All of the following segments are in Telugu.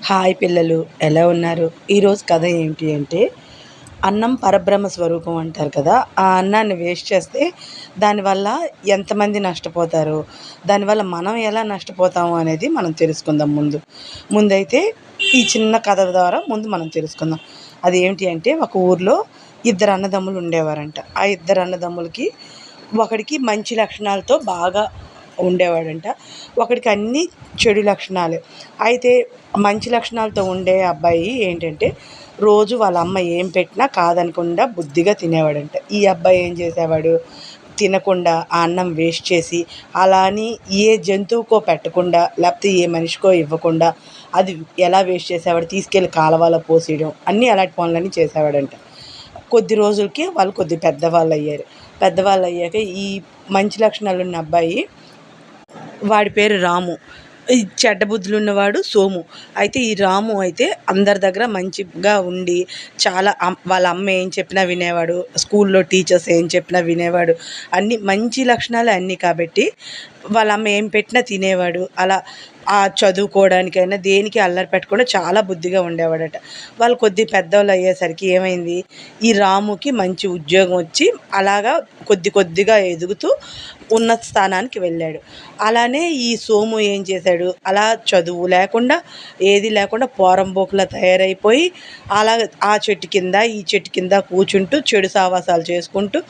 హాయ్ పిల్లలు, ఎలా ఉన్నారు? ఈరోజు కథ ఏంటి అంటే, అన్నం పరబ్రహ్మ స్వరూపం అంటారు కదా. ఆ అన్నాన్ని వేస్ట్ చేస్తే దానివల్ల ఎంతమంది నష్టపోతారు, దానివల్ల మనం ఎలా నష్టపోతాము అనేది మనం తెలుసుకుందాం. ముందైతే ఈ చిన్న కథ ద్వారా మనం తెలుసుకుందాం. అది ఏంటి అంటే, ఒక ఊర్లో ఇద్దరు అన్నదమ్ములు ఉండేవారంట. ఆ ఇద్దరు అన్నదమ్ములకి ఒకడికి మంచి లక్షణాలతో బాగా ఉండేవాడంట, ఒకడికి అన్ని చెడు లక్షణాలే. అయితే మంచి లక్షణాలతో ఉండే అబ్బాయి ఏంటంటే, రోజు వాళ్ళ అమ్మ ఏం పెట్టినా కాదనకుండా బుద్ధిగా తినేవాడంట. ఈ అబ్బాయి ఏం చేసేవాడు, తినకుండా ఆ అన్నం వేస్ట్ చేసి, అలా అని ఏ జంతువుకో పెట్టకుండా, లేకపోతే ఏ మనిషికో ఇవ్వకుండా అది ఎలా వేస్ట్ చేసేవాడు, తీసుకెళ్ళి కాలవలో పోసేయడం, అన్నీ అలాంటి పనులన్నీ చేసేవాడంట. కొద్ది రోజులకి వాళ్ళు పెద్దవాళ్ళు అయ్యారు. పెద్దవాళ్ళు అయ్యాక ఈ మంచి లక్షణాలు ఉన్న అబ్బాయి, వాడి పేరు రాము, ఈ చెడ్డ బుద్ధులు ఉన్నవాడు సోము. అయితే ఈ రాము అయితే అందరి దగ్గర మంచిగా ఉండి, చాలా వాళ్ళ అమ్మ ఏం చెప్పినా వినేవాడు, స్కూల్లో టీచర్స్ ఏం చెప్పినా వినేవాడు, అన్ని మంచి లక్షణాలు అన్నీ. కాబట్టి వాళ్ళ అమ్మ ఏం పెట్టినా తినేవాడు. అలా ఆ చదువుకోవడానికైనా దేనికి అల్లరి పెట్టకుండా చాలా బుద్ధిగా ఉండేవాడట. వాళ్ళు పెద్దవాళ్ళు అయ్యేసరికి ఏమైంది, ఈ రాముకి మంచి ఉద్యోగం వచ్చి అలాగా కొద్దిగా ఎదుగుతూ ఉన్నత స్థానానికి వెళ్ళాడు. అలానే ఈ సోము ఏం చేశాడు, అలా చదువు లేకుండా ఏది లేకుండా పోరంబోకులా తయారైపోయి అలా ఆ చెట్టు కింద ఈ చెట్టు కింద కూర్చుంటూ చెడు సావాసాలు చేసుకుంటూ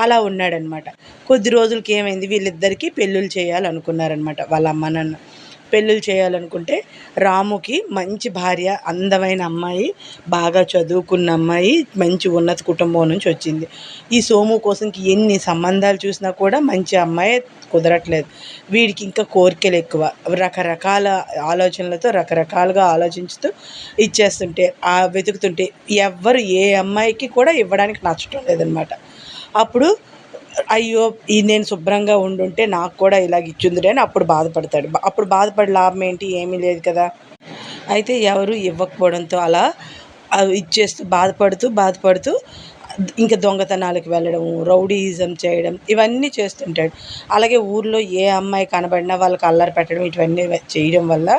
అలా ఉన్నాడనమాట. కొద్ది రోజులకి ఏమైంది, వీళ్ళిద్దరికీ పెళ్ళిళ్ళు చేయాలనుకున్నారనమాట. వాళ్ళ అమ్మ నాన్న పెళ్ళిళ్ళు చేయాలనుకుంటే, రాముకి మంచి భార్య, అందమైన అమ్మాయి, బాగా చదువుకున్న అమ్మాయి, మంచి ఉన్నత కుటుంబం నుంచి వచ్చింది. ఈ సోము కోసంకి ఎన్ని సంబంధాలు చూసినా కూడా మంచి అమ్మాయి కుదరట్లేదు. వీడికి ఇంకా కోరికలు ఎక్కువ, రకరకాల ఆలోచనలతో రకరకాలుగా ఆలోచించుతూ ఇచ్చేస్తుంటే, వెతుకుతుంటే ఎవ్వరు ఏ అమ్మాయికి కూడా ఇవ్వడానికి నచ్చటం లేదనమాట. అప్పుడు అయ్యో, నేను శుభ్రంగా ఉండుంటే నాకు కూడా ఇలాగ ఇచ్చుందిరే అని అప్పుడు బాధపడతాడు. అప్పుడు బాధపడే లాభం ఏంటి, ఏమీ లేదు కదా. అయితే ఎవరు ఇవ్వకపోవడంతో అలా ఇచ్చేస్తూ బాధపడుతూ ఇంకా దొంగతనాలకు వెళ్ళడం, రౌడీయిజం చేయడం, ఇవన్నీ చేస్తుంటాడు. అలాగే ఊర్లో ఏ అమ్మాయి కనబడినా వాళ్ళకి అల్లరి పెట్టడం, ఇవన్నీ చేయడం వల్ల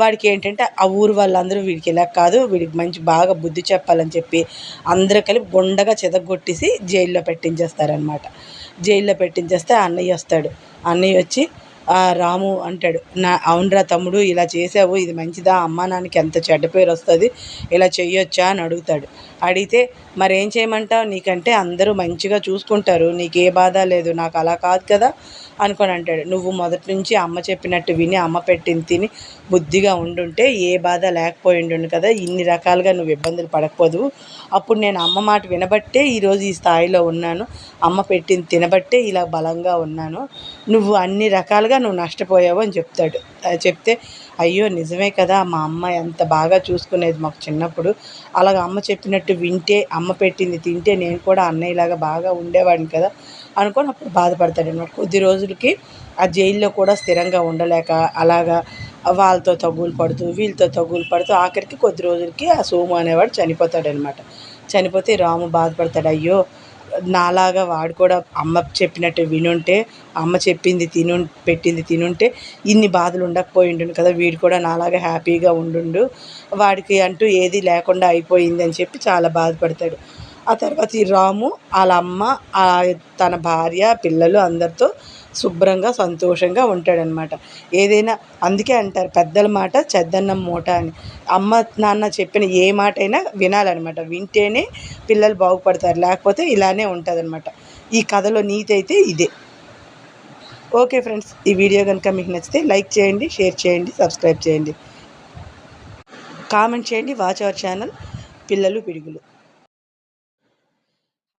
వాడికి ఏంటంటే, ఆ ఊరు వాళ్ళందరూ వీడికి ఇలా కాదు, వీడికి మంచి బాగా బుద్ధి చెప్పాలని చెప్పి అందరూ కలిపి గుండగా చితగ్గొట్టేసి జైల్లో పెట్టించేస్తారనమాట. జైల్లో పెట్టించేస్తే అన్నయ్య వస్తాడు. అన్నయ్య వచ్చి రాము అంటాడు, అవునరా తమ్ముడు, ఇలా చేసావు, ఇది మంచిదా, అమ్మా నాన్నకి ఎంత చెడ్డ పేరు వస్తుంది, ఇలా చెయ్యొచ్చా అని అడుగుతాడు. అడిగితే మరేం చేయమంటావు, నీకంటే అందరూ మంచిగా చూసుకుంటారు, నీకు ఏ బాధ లేదు, నాకు అలా కాదు కదా అనుకొని అంటాడు. నువ్వు మొదటి నుంచి అమ్మ చెప్పినట్టు విని, అమ్మ పెట్టింది తిని బుద్ధిగా ఉండుంటే ఏ బాధ లేకపోయి ఉండు కదా, ఇన్ని రకాలుగా నువ్వు ఇబ్బందులు పడకపోదు. అప్పుడు నేను అమ్మ మాట వినబట్టే ఈరోజు ఈ స్థాయిలో ఉన్నాను, అమ్మ పెట్టింది తినబట్టే ఇలా బలంగా ఉన్నాను, నువ్వు అన్ని రకాలుగా నువ్వు నష్టపోయావు అని చెప్తాడు. చెప్తే, అయ్యో నిజమే కదా, మా అమ్మ ఎంత బాగా చూసుకునేది మాకు చిన్నప్పుడు, అలాగ అమ్మ చెప్పినట్టు వింటే, అమ్మ పెట్టింది తింటే నేను కూడా అన్నయ్యలాగా బాగా ఉండేవాడిని కదా అనుకొని అప్పుడు బాధపడతాడు అనమాట. కొద్ది రోజులకి ఆ జైల్లో కూడా స్థిరంగా ఉండలేక అలాగా వాళ్ళతో వీళ్ళతో తగులు పడుతూ ఆఖరికి కొద్ది రోజులకి ఆ సోము అనేవాడు చనిపోతాడనమాట. చనిపోతే రాము బాధపడతాడు, అయ్యో నాలాగా వాడు కూడా అమ్మ చెప్పినట్టు వినుంటే, అమ్మ పెట్టింది తినుంటే ఇన్ని బాధలు ఉండకపోయిండు కదా, వీడు కూడా నాలాగా హ్యాపీగా ఉండు, వాడికి అంటూ ఏది లేకుండా అయిపోయింది అని చెప్పి చాలా బాధపడతాడు. ఆ తర్వాత ఈ రాము వాళ్ళ అమ్మ, తన భార్య, పిల్లలు అందరితో శుభ్రంగా సంతోషంగా ఉంటాడనమాట. ఏదైనా అందుకే అంటారు, పెద్దల మాట చెద్దన్నం మూట అని. అమ్మ నాన్న చెప్పిన ఏ మాట అయినా వినాలన్నమాట, వింటేనే పిల్లలు బాగుపడతారు, లేకపోతే ఇలానే ఉంటుందన్నమాట. ఈ కథలో నీతి అయితే ఇదే. ఓకే ఫ్రెండ్స్, ఈ వీడియో కనుక మీకు నచ్చితే లైక్ చేయండి, షేర్ చేయండి, సబ్స్క్రైబ్ చేయండి, కామెంట్ చేయండి. వాచ్ అవర్ ఛానల్ పిల్లలు పిడుగులు.